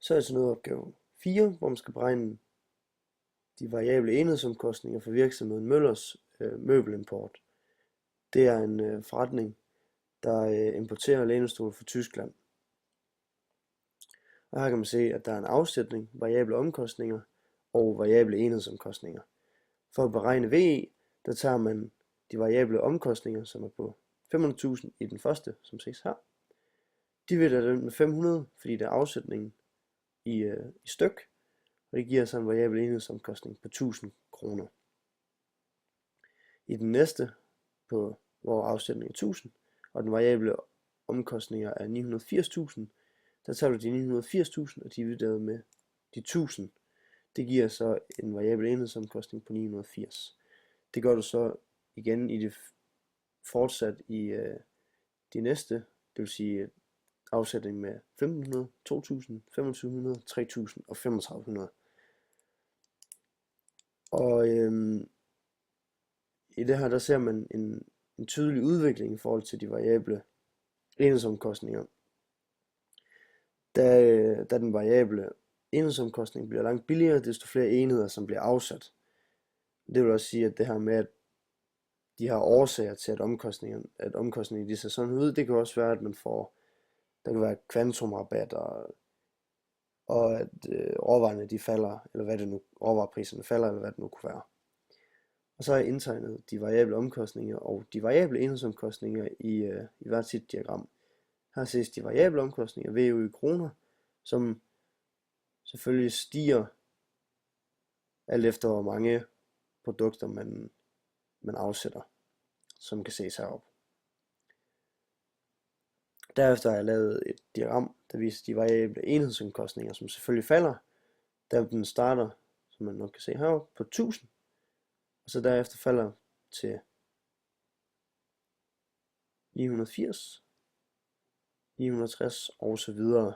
Så er det sådan noget opgave 4, hvor man skal beregne de variable enhedsomkostninger for virksomheden Møllers møbelimport. Det er en forretning, der importerer lænestole fra Tyskland. Og her kan man se, at der er en afsætning, variable omkostninger og variable enhedsomkostninger. For at beregne VE, der tager man de variable omkostninger, som er på 500.000 i den første, som ses her. Dividerer den med 500, fordi det er afsætningen i styk, og det giver så en variabel enhedsomkostning på 1000 kroner. I den næste, hvor afsætningen er 1000, og den variable omkostninger er 980.000, der tager du de 980.000 og dividerer med de 1000. Det giver så en variabel enhedsomkostning på 980. Det gør du så igen i det fortsat i de næste, det vil sige afsætning med 1500, 2000, 2500, 3000 og 3500. Og i det her, der ser man en tydelig udvikling i forhold til de variable enhedsomkostninger. Da den variable enhedsomkostning bliver langt billigere, desto flere enheder, som bliver afsat. Det vil også sige, at det her med, at de her årsager til, at omkostningen de ser sådan ud, det kan også være, at der kan være kvantumrabat, og at råvarerne de falder, eller hvad det nu, råvarepriserne falder, eller hvad det nu kunne være. Og så har jeg indtegnet de variable omkostninger og de variable enhedsomkostninger i hvert sit diagram. Her ses de variable omkostninger, VU i kroner, som selvfølgelig stiger alt efter hvor mange produkter man afsætter, som kan ses heroppe. Derefter har jeg lavet et diagram, der viser de variable enhedsomkostninger, som selvfølgelig falder, da den starter, som man nok kan se heroppe, på 1000, og så derefter falder til 980, 960 og så videre.